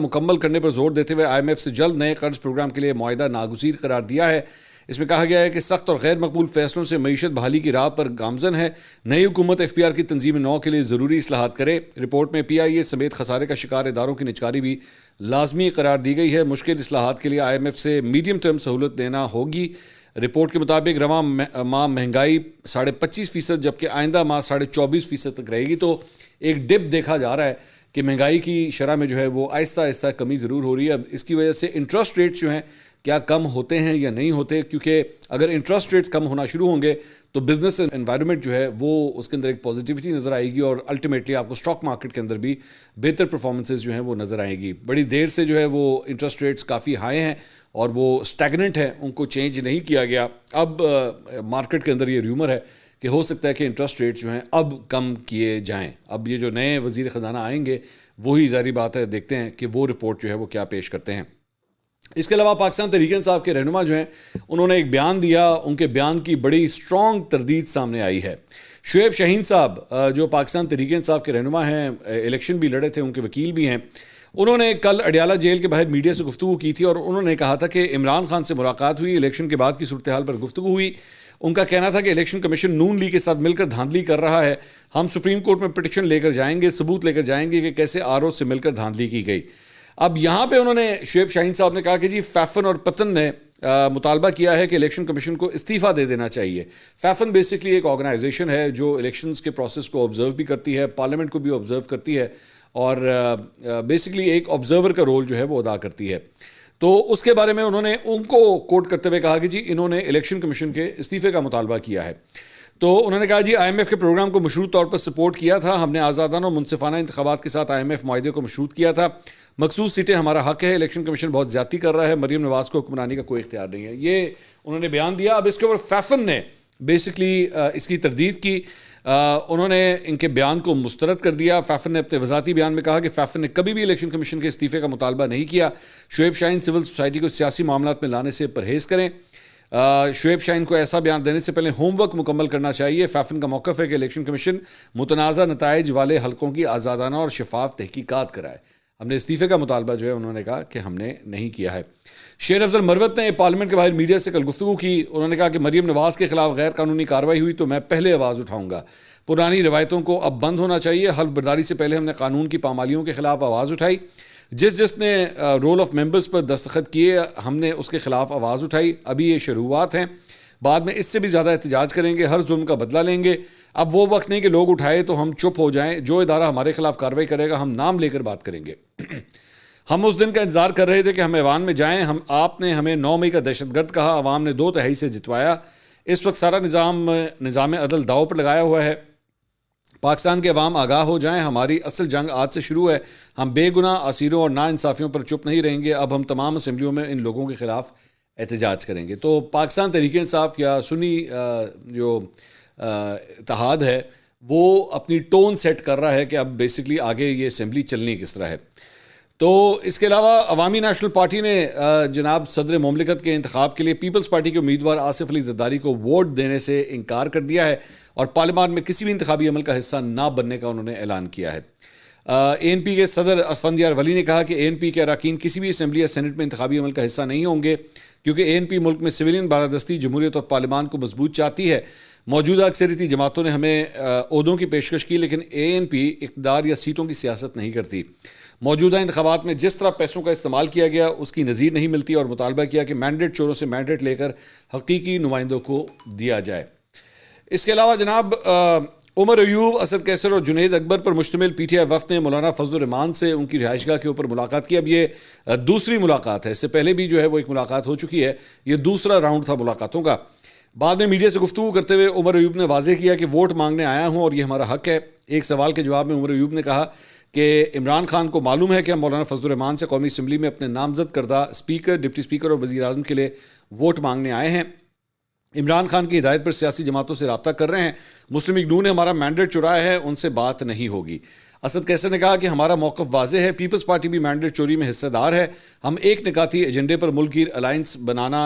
مکمل کرنے پر زور دیتے ہوئے آئی ایم ایف سے جلد نئے قرض پروگرام کے لیے معاہدہ ناگزیر قرار دیا ہے۔ اس میں کہا گیا ہے کہ سخت اور غیر مقبول فیصلوں سے معیشت بحالی کی راہ پر گامزن ہے۔ نئی حکومت ایف پی آر کی تنظیم نو کے لیے ضروری اصلاحات کرے۔ رپورٹ میں پی آئی اے سمیت خسارے کا شکار اداروں کی نجکاری بھی لازمی قرار دی گئی ہے۔ مشکل اصلاحات کے لیے آئی ایم ایف سے میڈیم ٹرم سہولت دینا ہوگی۔ رپورٹ کے مطابق رواں ماہ مہنگائی 25.5% جبکہ آئندہ ماہ 24.5% تک رہے گی۔ تو ایک ڈپ دیکھا جا رہا ہے کہ مہنگائی کی شرح میں جو ہے وہ آہستہ آہستہ کمی ضرور ہو رہی ہے۔ اب اس کی وجہ سے انٹرسٹ ریٹس جو ہیں کیا کم ہوتے ہیں یا نہیں ہوتے، کیونکہ اگر انٹرسٹ ریٹس کم ہونا شروع ہوں گے تو بزنس انوائرمنٹ جو ہے وہ اس کے اندر ایک پازیٹیوٹی نظر آئے گی اور الٹیمیٹلی آپ کو اسٹاک مارکیٹ کے اندر بھی بہتر پرفارمنسز جو ہیں وہ نظر آئیں گی۔ بڑی دیر سے جو ہے وہ انٹرسٹ ریٹس کافی ہائی ہیں اور وہ اسٹیگننٹ ہیں، ان کو چینج نہیں کیا گیا۔ اب مارکیٹ کے اندر یہ ریومر ہے کہ ہو سکتا ہے کہ انٹرسٹ ریٹس جو ہیں اب کم کیے جائیں۔ اب یہ جو نئے وزیر خزانہ آئیں گے وہی ظاہری بات ہے، دیکھتے ہیں کہ وہ رپورٹ جو ہے وہ کیا پیش کرتے ہیں۔ اس کے علاوہ پاکستان تحریک انصاف کے رہنما جو ہیں انہوں نے ایک بیان دیا، ان کے بیان کی بڑی اسٹرانگ تردید سامنے آئی ہے۔ شعیب شاہین صاحب جو پاکستان تحریک انصاف کے رہنما ہیں، الیکشن بھی لڑے تھے، ان کے وکیل بھی ہیں، انہوں نے کل اڈیالہ جیل کے باہر میڈیا سے گفتگو کی تھی اور انہوں نے کہا تھا کہ عمران خان سے ملاقات ہوئی، الیکشن کے بعد کی صورتحال پر گفتگو ہوئی۔ ان کا کہنا تھا کہ الیکشن کمیشن نون لیگ کے ساتھ مل کر دھاندلی کر رہا ہے، ہم سپریم کورٹ میں پٹیشن لے کر جائیں گے، ثبوت لے کر جائیں گے کہ کیسے آر او سے مل کر دھاندلی کی گئی۔ اب یہاں پہ انہوں نے شعیب شاہین صاحب نے کہا کہ جی فیفن اور پتن نے مطالبہ کیا ہے کہ الیکشن کمیشن کو استعفیٰ دے دینا چاہیے۔ فیفن بیسکلی ایک آرگنائزیشن ہے جو الیکشنز کے پروسیس کو آبزرو بھی کرتی ہے، پارلیمنٹ کو بھی آبزرو کرتی ہے اور بیسکلی ایک آبزرور کا رول جو ہے وہ ادا کرتی ہے۔ تو اس کے بارے میں انہوں نے ان کو کوٹ کرتے ہوئے کہا کہ جی انہوں نے الیکشن کمیشن کے استعفے کا مطالبہ کیا ہے۔ تو انہوں نے کہا جی آئی ایم ایف کے پروگرام کو مشروط طور پر سپورٹ کیا تھا، ہم نے آزادانہ اور منصفانہ انتخابات کے ساتھ آئی ایم ایف معاہدے کو مشروط کیا تھا، مخصوص سیٹیں ہمارا حق ہے، الیکشن کمیشن بہت زیادتی کر رہا ہے، مریم نواز کو حکمرانی کا کوئی اختیار نہیں ہے، یہ انہوں نے بیان دیا۔ اب اس کے اوپر فیفن نے بیسکلی اس کی تردید کی، انہوں نے ان کے بیان کو مسترد کر دیا۔ فیفن نے اپنے وضاحتی بیان میں کہا کہ فیفن نے کبھی بھی الیکشن کمیشن کے استعفے کا مطالبہ نہیں کیا۔ شعیب شاہین سول سوسائٹی کو سیاسی معاملات میں لانے سے پرہیز کریں۔ شعیب شاہین کو ایسا بیان دینے سے پہلے ہوم ورک مکمل کرنا چاہیے۔ فیفن کا موقف ہے کہ الیکشن کمیشن متنازع نتائج والے حلقوں کی آزادانہ اور شفاف تحقیقات کرائے۔ ہم نے استعفے کا مطالبہ جو ہے انہوں نے کہا کہ ہم نے نہیں کیا ہے۔ شیر افضل مروت نے پارلیمنٹ کے باہر میڈیا سے کل گفتگو کی، انہوں نے کہا کہ مریم نواز کے خلاف غیر قانونی کارروائی ہوئی تو میں پہلے آواز اٹھاؤں گا، پرانی روایتوں کو اب بند ہونا چاہیے، حلف برداری سے پہلے ہم نے قانون کی پامالیوں کے خلاف آواز اٹھائی، جس نے رول آف ممبرز پر دستخط کیے ہم نے اس کے خلاف آواز اٹھائی، ابھی یہ شروعات ہیں، بعد میں اس سے بھی زیادہ احتجاج کریں گے، ہر ظلم کا بدلہ لیں گے۔ اب وہ وقت نہیں کہ لوگ اٹھائے تو ہم چپ ہو جائیں، جو ادارہ ہمارے خلاف کارروائی کرے گا ہم نام لے کر بات کریں گے۔ ہم اس دن کا انتظار کر رہے تھے کہ ہم ایوان میں جائیں، آپ نے ہمیں 9 مئی کا دہشت گرد کہا، عوام نے 2/3 سے جتوایا، اس وقت سارا نظام عدل داؤ پر لگایا ہوا ہے۔ پاکستان کے عوام آگاہ ہو جائیں، ہماری اصل جنگ آج سے شروع ہے، ہم بے گناہ اسیروں اور ناانصافیوں پر چپ نہیں رہیں گے، اب ہم تمام اسمبلیوں میں ان لوگوں کے خلاف احتجاج کریں گے۔ تو پاکستان تحریک انصاف یا سنی جو اتحاد ہے وہ اپنی ٹون سیٹ کر رہا ہے کہ اب بیسکلی آگے یہ اسمبلی چلنی کس طرح ہے۔ تو اس کے علاوہ عوامی نیشنل پارٹی نے جناب صدر مملکت کے انتخاب کے لیے پیپلز پارٹی کے امیدوار آصف علی زرداری کو ووٹ دینے سے انکار کر دیا ہے اور پارلیمان میں کسی بھی انتخابی عمل کا حصہ نہ بننے کا انہوں نے اعلان کیا ہے۔ اے این پی کے صدر اسفندیار ولی نے کہا کہ اے این پی کے اراکین کسی بھی اسمبلی یا سینٹ میں انتخابی عمل کا حصہ نہیں ہوں گے کیونکہ اے این پی ملک میں سویلین بالادستی، جمہوریت اور پارلیمان کو مضبوط چاہتی ہے۔ موجودہ اکثریتی جماعتوں نے ہمیں عہدوں کی پیشکش کی لیکن اے این پی اقتدار یا سیٹوں کی سیاست نہیں کرتی۔ موجودہ انتخابات میں جس طرح پیسوں کا استعمال کیا گیا اس کی نظیر نہیں ملتی اور مطالبہ کیا کہ مینڈیٹ چوروں سے مینڈیٹ لے کر حقیقی نمائندوں کو دیا جائے۔ اس کے علاوہ جناب عمر ایوب، اسد کیسر اور جنید اکبر پر مشتمل پی ٹی آئی وفد نے مولانا فضل الرحمان سے ان کی رہائش گاہ کے اوپر ملاقات کی۔ اب یہ دوسری ملاقات ہے، اس سے پہلے بھی جو ہے وہ ایک ملاقات ہو چکی ہے، یہ دوسرا راؤنڈ تھا ملاقاتوں کا۔ بعد میں میڈیا سے گفتگو کرتے ہوئے عمر ایوب نے واضح کیا کہ ووٹ مانگنے آیا ہوں اور یہ ہمارا حق ہے۔ ایک سوال کے جواب میں عمر ایوب نے کہا کہ عمران خان کو معلوم ہے کہ ہم مولانا فضل الرحمان سے قومی اسمبلی میں اپنے نامزد کردہ اسپیکر، ڈپٹی اسپیکر اور وزیر اعظم کے لیے ووٹ مانگنے آئے ہیں۔ عمران خان کی ہدایت پر سیاسی جماعتوں سے رابطہ کر رہے ہیں، مسلم لیگ نون نے ہمارا مینڈیٹ چرایا ہے، ان سے بات نہیں ہوگی۔ اسد قیصر نے کہا کہ ہمارا موقف واضح ہے، پیپلز پارٹی بھی مینڈیٹ چوری میں حصہ دار ہے، ہم ایک نکاتی ایجنڈے پر ملک کی الائنس بنانا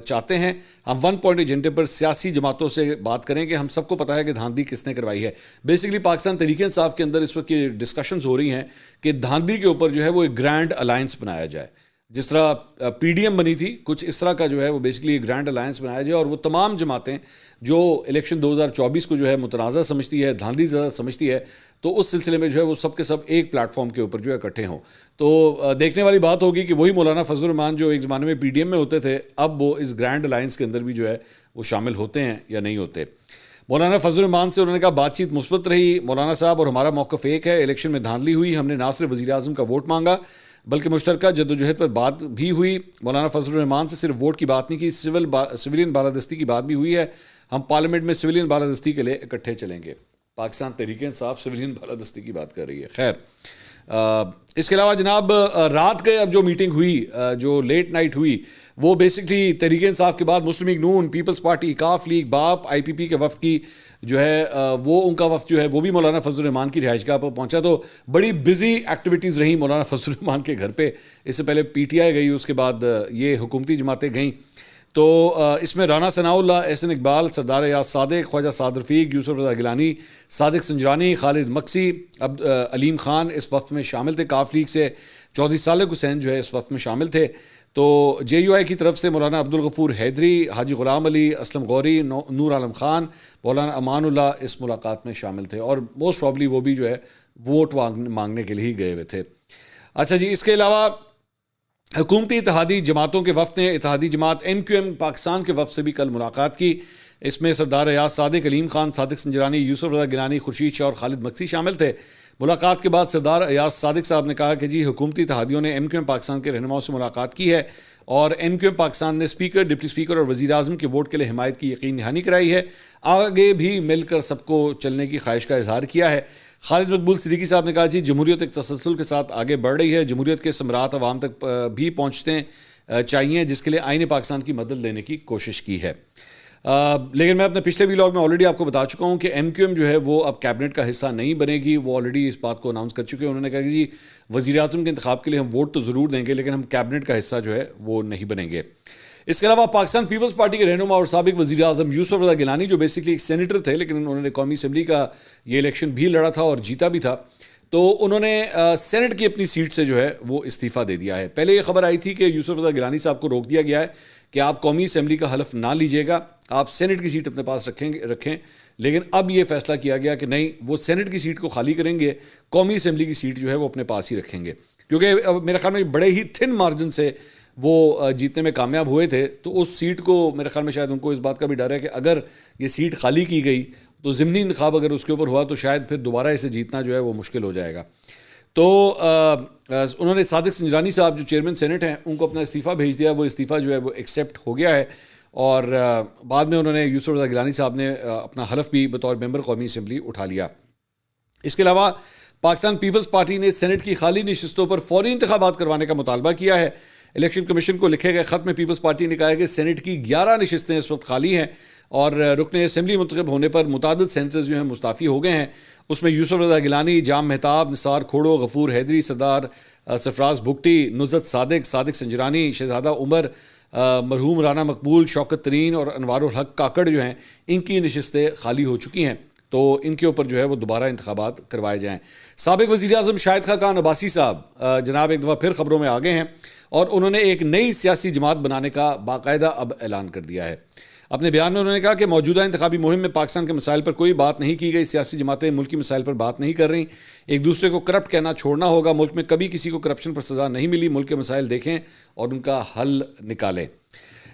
چاہتے ہیں، ہم 1 پوائنٹ ایجنڈے پر سیاسی جماعتوں سے بات کریں گے، ہم سب کو پتہ ہے کہ دھاندلی کس نے کروائی ہے۔ بیسیکلی پاکستان تحریک انصاف کے اندر اس وقت یہ ڈسکشنز ہو رہی ہیں کہ دھاندلی کے اوپر جو ہے وہ ایک گرینڈ الائنس بنایا جائے، جس طرح پی ڈی ایم بنی تھی، کچھ اس طرح کا جو ہے وہ بیسیکلی ایک گرینڈ الائنس بنایا جائے، اور وہ تمام جماعتیں جو الیکشن 2024 کو جو ہے متنازع سمجھتی ہے، دھاندلی زدہ سمجھتی ہے، تو اس سلسلے میں جو ہے وہ سب کے سب ایک پلیٹ فارم کے اوپر جو ہے اکٹھے ہوں۔ تو دیکھنے والی بات ہوگی کہ وہی مولانا فضل الرحمان جو ایک زمانے میں پی ڈی ایم میں ہوتے تھے، اب وہ اس گرینڈ الائنس کے اندر بھی جو ہے وہ شامل ہوتے ہیں یا نہیں ہوتے۔ مولانا فضل الرحمان سے انہوں نے کہا بات چیت مثبت رہی، مولانا صاحب اور ہمارا موقف ایک ہے، الیکشن میں دھاندلی ہوئی، ہم نے نہ صرف وزیر اعظم کا ووٹ مانگا بلکہ مشترکہ جدوجہد پر بات بھی ہوئی۔ مولانا فضل الرحمان سے صرف ووٹ کی بات نہیں کی، سویلین بالادستی کی بات بھی ہوئی ہے، ہم پارلیمنٹ میں سویلین بالادستی کے لیے اکٹھے چلیں گے۔ پاکستان تحریک انصاف سویلین بالادستی کی بات کر رہی ہے۔ خیر، اس کے علاوہ جناب رات کے اب جو میٹنگ ہوئی، جو لیٹ نائٹ ہوئی، وہ بیسکلی تحریک انصاف کے بعد مسلم لیگ نون، پیپلز پارٹی، کاف لیگ، باپ، آئی پی پی کے وفد کی جو ہے وہ ان کا وفد جو ہے وہ بھی مولانا فضل الرحمان کی رہائش گاہ پر پہنچا۔ تو بڑی بزی ایکٹیویٹیز رہیں مولانا فضل الرحمان کے گھر پہ، اس سے پہلے پی ٹی آئی گئی، اس کے بعد یہ حکومتی جماعتیں گئیں۔ تو اس میں رانا ثناء اللہ، احسن اقبال، سردار ایاز صادق، خواجہ سعد رفیق، یوسف رضا گیلانی، صادق سنجرانی، خالد مکسی، علیم خان اس وفد میں شامل تھے۔ کاف لیگ سے چودھری صالح حسین جو ہے اس وفد میں شامل تھے۔ تو جے یو آئی کی طرف سے مولانا عبدالغفور حیدری، حاجی غلام علی، اسلم غوری، نور عالم خان، مولانا امان اللہ اس ملاقات میں شامل تھے، اور موسٹ پرابلی وہ بھی جو ہے ووٹ مانگنے کے لیے ہی گئے ہوئے تھے۔ اچھا جی، اس کے علاوہ حکومتی اتحادی جماعتوں کے وفد نے اتحادی جماعت ایم کیو ایم پاکستان کے وفد سے بھی کل ملاقات کی۔ اس میں سردار ایاز صادق، علیم خان، صادق سنجرانی، یوسف رضا گیلانی، خورشید شاہ اور خالد مکسی شامل تھے۔ ملاقات کے بعد سردار ایاز صادق صاحب نے کہا کہ جی حکومتی اتحادیوں نے ایم کیو ایم پاکستان کے رہنماؤں سے ملاقات کی ہے، اور ایم کیو ایم پاکستان نے اسپیکر، ڈپٹی اسپیکر اور وزیر اعظم کے ووٹ کے لیے حمایت کی یقین دہانی کرائی ہے، آگے بھی مل کر سب کو چلنے کی خواہش کا اظہار کیا ہے۔ خالد مقبول صدیقی صاحب نے کہا جی جمہوریت ایک تسلسل کے ساتھ آگے بڑھ رہی ہے، جمہوریت کے ثمرات عوام تک بھی پہنچتے چاہیے، جس کے لیے آئین پاکستان کی مدد لینے کی کوشش کی ہے۔ لیکن میں اپنے پچھلے ویلاگ میں آلریڈی آپ کو بتا چکا ہوں کہ ایم کیو ایم جو ہے وہ اب کیبنٹ کا حصہ نہیں بنے گی، وہ آلریڈی اس بات کو اناؤنس کر چکے ہیں۔ انہوں نے کہا کہ جی وزیر اعظم کے انتخاب کے لیے ہم ووٹ تو ضرور دیں گے، لیکن ہم کیبنٹ کا حصہ جو ہے وہ نہیں بنیں گے۔ اس کے علاوہ پاکستان پیپلز پارٹی کے رہنما اور سابق وزیر اعظم یوسف رضا گیلانی، جو بیسکلی ایک سینیٹر تھے لیکن انہوں نے قومی اسمبلی کا یہ الیکشن بھی لڑا تھا اور جیتا بھی تھا، تو انہوں نے سینٹ کی اپنی سیٹ سے جو ہے وہ استعفیٰ دے دیا ہے۔ پہلے یہ خبر آئی تھی کہ یوسف رضا گیلانی صاحب کو روک دیا گیا ہے کہ آپ قومی اسمبلی کا حلف نہ لیجیے گا، آپ سینٹ کی سیٹ اپنے پاس رکھیں، لیکن اب یہ فیصلہ کیا گیا کہ نہیں، وہ سینٹ کی سیٹ کو خالی کریں گے، قومی اسمبلی کی سیٹ جو ہے وہ اپنے پاس ہی رکھیں گے، کیونکہ میرے خیال میں بڑے ہی تھن مارجن سے وہ جیتنے میں کامیاب ہوئے تھے۔ تو اس سیٹ کو میرے خیال میں شاید ان کو اس بات کا بھی ڈر ہے کہ اگر یہ سیٹ خالی کی گئی تو ضمنی انتخاب اگر اس کے اوپر ہوا تو شاید پھر دوبارہ اسے جیتنا جو ہے وہ مشکل ہو جائے گا۔ تو انہوں نے صادق سنجرانی صاحب جو چیئرمین سینٹ ہیں ان کو اپنا استعفیٰ بھیج دیا، وہ استعفیٰ جو ہے وہ ایکسیپٹ ہو گیا ہے، اور بعد میں انہوں نے یوسف رضا گیلانی صاحب نے اپنا حلف بھی بطور ممبر قومی اسمبلی اٹھا لیا۔ اس کے علاوہ پاکستان پیپلز پارٹی نے سینٹ کی خالی نشستوں پر فوری انتخابات کروانے کا مطالبہ کیا ہے۔ الیکشن کمیشن کو لکھے گئے خط میں پیپلز پارٹی نے کہا ہے کہ سینٹ کی 11 نشستیں اس وقت خالی ہیں، اور رکن اسمبلی منتخب ہونے پر متعدد سینیٹرز جو ہیں مستعفی ہو گئے ہیں۔ اس میں یوسف رضا گیلانی، جام مہتاب، نثار کھوڑو، غفور حیدری، سردار سرفراز بگٹی، نصرت صادق، صادق سنجرانی، شہزادہ عمر، مرحوم رانا مقبول، شوکت ترین اور انوار الحق کاکڑ جو ہیں، ان کی نشستیں خالی ہو چکی ہیں، تو ان کے اوپر جو ہے وہ دوبارہ انتخابات کروائے جائیں۔ سابق وزیر اعظم شاہد خاقان عباسی صاحب جناب ایک دفعہ پھر خبروں میں آگے ہیں، اور انہوں نے ایک نئی سیاسی جماعت بنانے کا باقاعدہ اب اعلان کر دیا ہے۔ اپنے بیان میں انہوں نے کہا کہ موجودہ انتخابی مہم میں پاکستان کے مسائل پر کوئی بات نہیں کی گئی، سیاسی جماعتیں ملکی مسائل پر بات نہیں کر رہی، ایک دوسرے کو کرپٹ کہنا چھوڑنا ہوگا، ملک میں کبھی کسی کو کرپشن پر سزا نہیں ملی، ملک کے مسائل دیکھیں اور ان کا حل نکالیں۔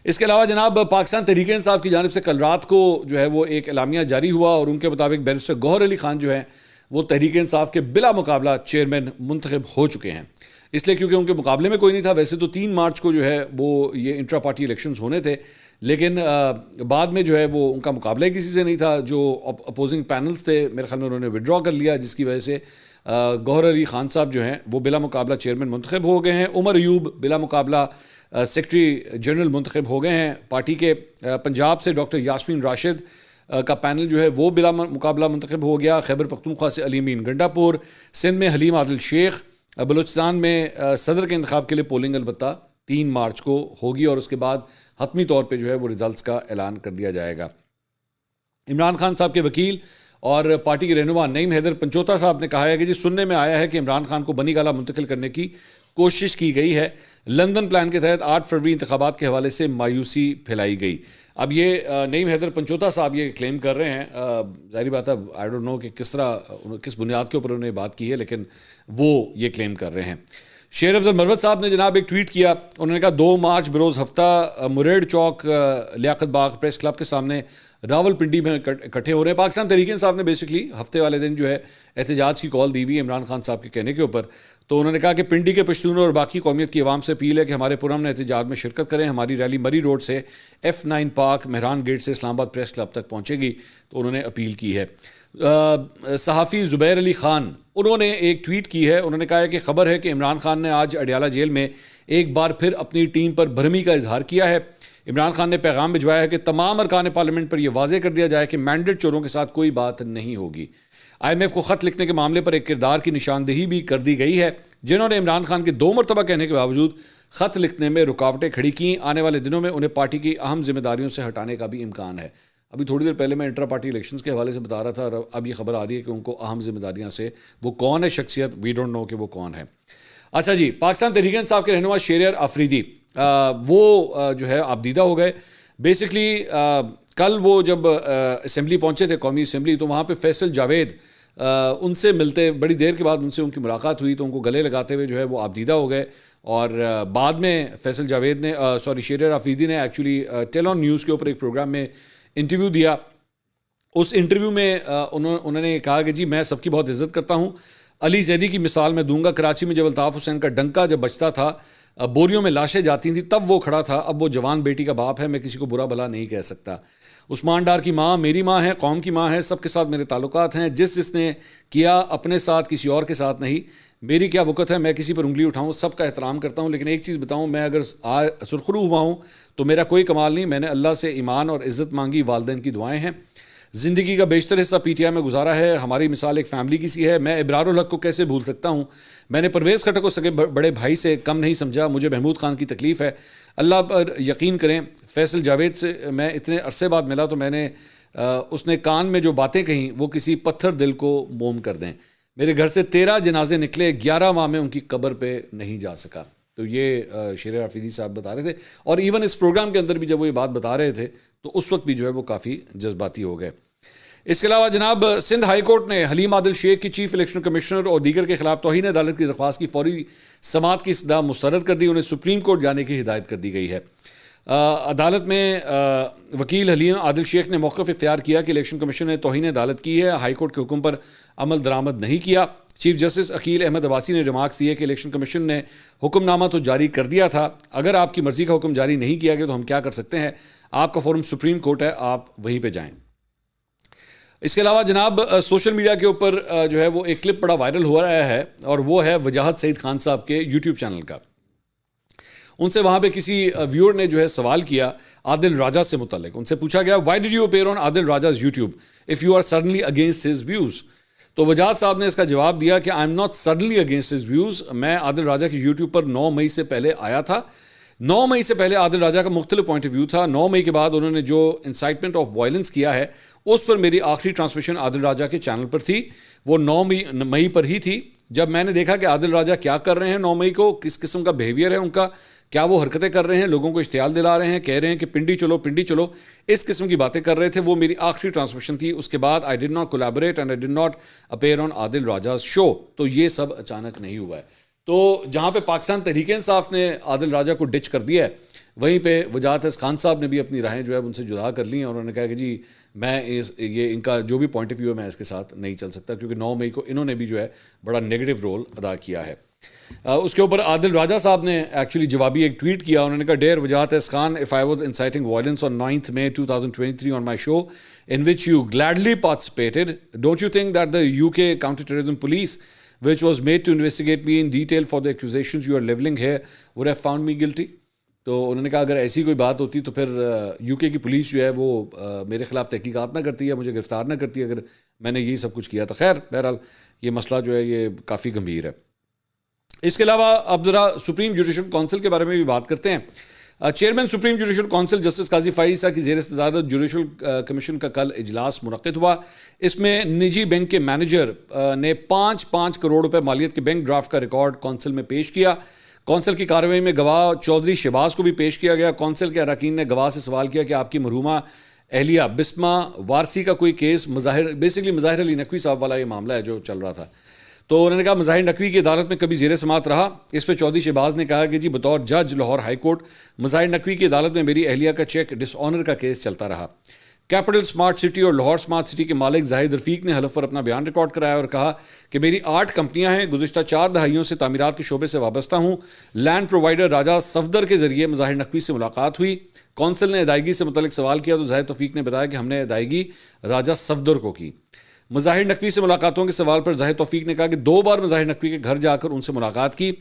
اس کے علاوہ جناب پاکستان تحریک انصاف کی جانب سے کل رات کو جو ہے وہ ایک اعلامیہ جاری ہوا، اور ان کے مطابق بیرسٹر گوہر علی خان جو ہیں وہ تحریک انصاف کے بلا مقابلہ چیئرمین منتخب ہو چکے ہیں، اس لیے کیونکہ ان کے مقابلے میں کوئی نہیں تھا۔ ویسے تو 3 مارچ کو جو ہے وہ یہ انٹرا پارٹی الیکشنز ہونے تھے، لیکن بعد میں جو ہے وہ ان کا مقابلہ کسی سے نہیں تھا، جو اپوزنگ پینلز تھے میرے خیال میں انہوں نے وڈرا کر لیا، جس کی وجہ سے گوہر علی خان صاحب جو ہیں وہ بلا مقابلہ چیئرمین منتخب ہو گئے ہیں۔ عمر ایوب بلا مقابلہ سیکرٹری جنرل منتخب ہو گئے ہیں پارٹی کے۔ پنجاب سے ڈاکٹر یاسمین راشد کا پینل جو ہے وہ بلا مقابلہ منتخب ہو گیا. خیبر پختونخوا سے علی امین گنڈا پور, سندھ میں حلیم عادل شیخ, بلوچستان میں صدر کے انتخاب کے لیے پولنگ البتہ 3 مارچ کو ہوگی اور اس کے بعد حتمی طور پہ جو ہے وہ رزلٹس کا اعلان کر دیا جائے گا. عمران خان صاحب کے وکیل اور پارٹی کے رہنما نعیم حیدر پنچوتا صاحب نے کہا ہے کہ سننے میں آیا ہے کہ عمران خان کو بنی گالہ منتقل کرنے کی کوشش کی گئی ہے. لندن پلان کے تحت 8 فروری انتخابات کے حوالے سے مایوسی پھیلائی گئی. اب یہ نعیم حیدر پنچوتا صاحب یہ کلیم کر رہے ہیں, ظاہری بات ہے آئی ڈونٹ نو کہ کس بنیاد کے اوپر انہوں نے بات کی ہے, لیکن وہ یہ کلیم کر رہے ہیں. شیر افضل مروت صاحب نے جناب ایک ٹویٹ کیا, انہوں نے کہا 2 مارچ بروز ہفتہ مریڑ چوک لیاقت باغ پریس کلب کے سامنے راول پنڈی میں اکٹھے ہو رہے ہیں. پاکستان تحریک انصاف نے بیسکلی ہفتے والے دن جو ہے احتجاج کی کال دی ہوئی ہے عمران خان صاحب کے کہنے کے اوپر. تو انہوں نے کہا کہ پنڈی کے پشتونوں اور باقی قومیت کی عوام سے اپیل ہے کہ ہمارے پرامن احتجاج میں شرکت کریں. ہماری ریلی مری روڈ سے F9 پارک مہران گیٹ سے اسلام آباد پریس کلب تک پہنچے گی. تو انہوں نے اپیل کی ہے. صحافی زبیر علی خان انہوں نے ایک ٹویٹ کی ہے, انہوں نے کہا ہے کہ خبر ہے کہ عمران خان نے آج اڈیالہ جیل میں ایک بار پھر اپنی ٹیم پر بھرمی کا اظہار کیا ہے. عمران خان نے پیغام بھجوایا ہے کہ تمام ارکان پارلیمنٹ پر یہ واضح کر دیا جائے کہ مینڈیٹ چوروں کے ساتھ کوئی بات نہیں ہوگی. IMF کو خط لکھنے کے معاملے پر ایک کردار کی نشاندہی بھی کر دی گئی ہے جنہوں نے عمران خان کے 2 مرتبہ کہنے کے باوجود خط لکھنے میں رکاوٹیں کھڑی کیں. آنے والے دنوں میں انہیں پارٹی کی اہم ذمہ داریوں سے ہٹانے کا بھی امکان ہے. ابھی تھوڑی دیر پہلے میں انٹرا پارٹی الیکشنز کے حوالے سے بتا رہا تھا اور اب یہ خبر آ رہی ہے کہ ان کو اہم ذمہ داریاں سے وہ کون ہے شخصیت, وی ڈونٹ نو کہ وہ کون ہے. اچھا جی, پاکستان تحریک انصاف کے رہنما شہریار آفریدی وہ جو ہے آبدیدہ ہو گئے. بیسکلی کل وہ جب اسمبلی پہنچے تھے, قومی اسمبلی, تو وہاں پہ فیصل جاوید ان سے ملتے بڑی دیر کے بعد ان سے ان کی ملاقات ہوئی تو ان کو گلے لگاتے ہوئے جو ہے وہ آبدیدہ ہو گئے. اور بعد میں فیصل جاوید نے شہریار آفریدی نے ایکچولی ٹیل آن نیوز کے اوپر ایک پروگرام میں انٹرویو دیا. اس انٹرویو میں انہوں نے کہا کہ جی میں سب کی بہت عزت کرتا ہوں. علی زیدی کی مثال میں دوں گا. کراچی میں جب الطاف حسین کا ڈنکا جب بجتا تھا, بوریوں میں لاشیں جاتی تھیں, تب وہ کھڑا تھا. اب وہ جوان بیٹی کا باپ ہے, میں کسی کو برا بھلا نہیں کہہ سکتا. عثمان ڈار کی ماں میری ماں ہے, قوم کی ماں ہے, سب کے ساتھ میرے تعلقات ہیں. جس نے کیا اپنے ساتھ, کسی اور کے ساتھ نہیں. میری کیا وقت ہے میں کسی پر انگلی اٹھاؤں, سب کا احترام کرتا ہوں. لیکن ایک چیز بتاؤں, میں اگر سرخرو ہوا ہوں تو میرا کوئی کمال نہیں. میں نے اللہ سے ایمان اور عزت مانگی, والدین کی دعائیں ہیں. زندگی کا بیشتر حصہ PTI میں گزارا ہے. ہماری مثال ایک فیملی کی سی ہے. میں ابرار الحق کو کیسے بھول سکتا ہوں. میں نے پرویز خٹک کو سگے بڑے بھائی سے کم نہیں سمجھا. مجھے محمود خان کی تکلیف ہے. اللہ پر یقین کریں, فیصل جاوید سے میں اتنے عرصے بعد ملا تو میں نے اس نے کان میں جو باتیں کہیں وہ کسی پتھر دل کو موم کر دیں. میرے گھر سے 13 جنازے نکلے, 11 ماہ میں ان کی قبر پہ نہیں جا سکا. تو یہ شہریار آفریدی صاحب بتا رہے تھے. اور ایون اس پروگرام کے اندر بھی جب وہ یہ بات بتا رہے تھے تو اس وقت بھی جو ہے وہ کافی جذباتی ہو گئے. اس کے علاوہ جناب سندھ ہائی کورٹ نے حلیم عادل شیخ کی چیف الیکشن کمشنر اور دیگر کے خلاف توہین عدالت کی درخواست کی فوری سماعت کی استدعا مسترد کر دی. انہیں سپریم کورٹ جانے کی ہدایت کر دی گئی ہے. عدالت میں وکیل حلیم عادل شیخ نے موقف اختیار کیا کہ الیکشن کمیشن نے توہین عدالت کی ہے, ہائی کورٹ کے حکم پر عمل درآمد نہیں کیا. چیف جسٹس عقیل احمد عباسی نے ریمارکس دیے کہ الیکشن کمیشن نے حکم نامہ تو جاری کر دیا تھا, اگر آپ کی مرضی کا حکم جاری نہیں کیا گیا تو ہم کیا کر سکتے ہیں. آپ کا فورم سپریم کورٹ ہے, آپ وہیں پہ جائیں. اس کے علاوہ جناب سوشل میڈیا کے اوپر جو ہے وہ ایک کلپ بڑا وائرل ہو رہا ہے اور وہ ہے وجاہت سعید خان صاحب کے یوٹیوب چینل کا. ان سے وہاں پہ کسی ویور نے جو ہے سوال کیا عادل راجہ سے متعلق. ان سے پوچھا گیا why did you appear on Adil راجہ's YouTube if you are suddenly against his views. تو وجاہت صاحب نے اس کا جواب دیا کہ I am not suddenly against his views. میں عادل راجہ کی یوٹیوب پر 9 مئی سے پہلے آیا تھا. 9 مئی سے پہلے عادل راجہ کا مختلف پوائنٹ آف ویو تھا. 9 مئی کے بعد انہوں نے جو انسائٹمنٹ آف وائلنس کیا ہے اس پر میری آخری ٹرانسمیشن عادل راجہ کے چینل پر تھی. وہ 9 مئی پر ہی تھی. جب میں نے دیکھا کہ عادل راجہ کیا کر رہے ہیں 9 مئی کو, کس قسم کا بیہیویئر ہے ان کا, کیا وہ حرکتیں کر رہے ہیں, لوگوں کو اشتعال دلا رہے ہیں, کہہ رہے ہیں کہ پنڈی چلو پنڈی چلو, اس قسم کی باتیں کر رہے تھے. وہ میری آخری ٹرانسمیشن تھی. اس کے بعد I did not collaborate and I did not appear on Adil راجہ's show. تو یہ سب اچانک نہیں ہوا ہے. تو جہاں پہ پاکستان تحریک انصاف نے عادل راجہ کو ڈچ کر دیا ہے, وہیں پہ وجاہت خان صاحب نے بھی اپنی راہیں جو ہے ان سے جدا کر لی ہیں اور انہوں نے کہا کہ جی میں یہ ان کا جو بھی پوائنٹ آف ویو ہے میں اس کے ساتھ نہیں چل سکتا, کیونکہ 9 مئی کو انہوں نے بھی جو ہے بڑا نیگیٹو رول ادا کیا ہے. اس کے اوپر عادل راجہ صاحب نے ایکچولی جوابی ایک ٹویٹ کیا. انہوں نے کہا dear Wajahat Khan, if I was inciting violence on 9th May 2023 on my show in which you gladly participated, don't you think that the UK counter-terrorism police which was made to investigate me in detail for the accusations you are levelling here would have found me guilty? تو انہوں نے کہا اگر ایسی کوئی بات ہوتی تو پھر یو کے کی پولیس جو ہے وہ میرے خلاف تحقیقات نہ کرتی ہے، مجھے گرفتار نہ کرتی اگر میں نے یہی سب کچھ کیا. تو خیر بہرحال یہ مسئلہ جو ہے یہ کافی گمبھیر ہے. اس کے علاوہ اب ذرا سپریم جوڈیشل کونسل کے بارے میں بھی بات کرتے ہیں. Chairman supreme judicial council justice قاضی فائز عیسیٰ کی زیر صدارت جوڈیشل کمیشن کا کل اجلاس منعقد ہوا. اس میں نجی بینک کے مینیجر نے 5 کروڑ روپے مالیت کے بینک ڈرافٹ کا ریکارڈ کونسل میں پیش کیا. کونسل کی کارروائی میں گواہ چودھری شہباز کو بھی پیش کیا گیا. کونسل کے اراکین نے گواہ سے سوال کیا کہ آپ کی مرحومہ اہلیہ بسمہ وارسی کا کوئی کیس مظاہر علی نقوی صاحب والا یہ معاملہ ہے جو چل رہا تھا. تو انہوں نے کہا مظاہر نقوی کی عدالت میں کبھی زیر سماعت رہا. اس پہ چودھری شہباز نے کہا کہ جی بطور جج لاہور ہائی کورٹ مظاہر نقوی کی عدالت میں میری اہلیہ کا چیک ڈس آنر کا کیس چلتا رہا. کیپٹل سمارٹ سٹی اور لاہور سمارٹ سٹی کے مالک زاہد رفیق نے حلف پر اپنا بیان ریکارڈ کرایا اور کہا کہ میری 8 کمپنیاں ہیں، گزشتہ 4 دہائیوں سے تعمیرات کے شعبے سے وابستہ ہوں. لینڈ پرووائڈر راجہ صفدر کے ذریعے مظاہر نقوی سے ملاقات ہوئی. کونسل نے ادائیگی سے متعلق سوال کیا تو زاہد توفیق نے بتایا کہ ہم نے ادائیگی راجہ صفدر کو کی. مظاہر نقوی سے ملاقاتوں کے سوال پر زاہد توفیق نے کہا کہ 2 بار مظاہر نقوی کے گھر جا کر ان سے ملاقات کی.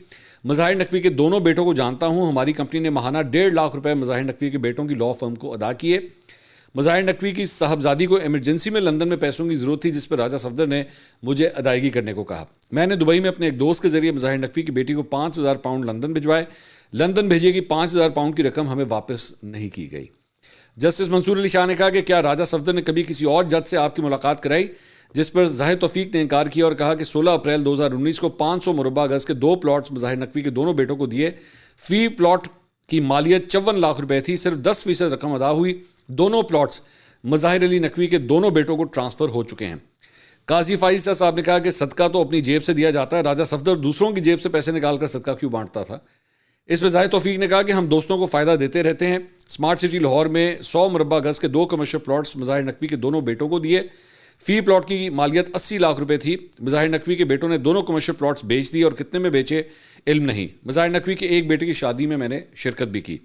مظاہر نقوی کے دونوں بیٹوں کو جانتا ہوں. ہماری کمپنی نے ماہانہ 1.5 لاکھ روپے مظاہر نقوی کے بیٹوں کی لاء فرم کو ادا کیے. مظاہر نقوی کی صاحبزادی کو ایمرجنسی میں لندن میں پیسوں کی ضرورت تھی جس پر راجہ صفدر نے مجھے ادائیگی کرنے کو کہا. میں نے دبئی میں اپنے ایک دوست کے ذریعے مظاہر نقوی کی بیٹی کو 5,000 پاؤنڈ لندن بھجوائے. لندن بھیجے گی 5,000 پاؤنڈ کی رقم ہمیں واپس نہیں کی گئی. جسٹس منصور علی شاہ نے کہا کہ کیا راجہ صفدر نے کبھی کسی اور جج سے آپ کی ملاقات کرائی، جس پر زاہد توفیق نے انکار کیا اور کہا کہ 16 اپریل 2019 کو 500 مربع گز کے 2 پلاٹس مظاہر نقوی کے دونوں بیٹوں کو دیے. فی پلاٹ کی مالیت 54 لاکھ روپے تھی. صرف 10% رقم ادا ہوئی. دونوں پلاٹس مظاہر علی نقوی کے دونوں بیٹوں کو ٹرانسفر ہو چکے ہیں. قاضی فائز عیسیٰ صاحب نے کہا کہ صدقہ تو اپنی جیب سے دیا جاتا ہے، راجہ صفدر دوسروں کی جیب سے پیسے نکال کر صدقہ کیوں بانٹتا تھا. اس پہ زاہد توفیق نے کہا کہ ہم دوستوں کو فائدہ دیتے رہتے ہیں. سمارٹ سٹی لاہور میں 100 مربع گز کے 2 کمرشل پلاٹس مظاہر نقوی کے دونوں بیٹوں کو دیے. فی پلاٹ کی مالیت 80 لاکھ روپے تھی. مظاہر نقوی کے بیٹوں نے دونوں کمرشل پلاٹس بیچ دیے اور کتنے میں بیچے علم نہیں. مظاہر نقوی کے ایک بیٹے کی شادی میں میں نے شرکت بھی کی.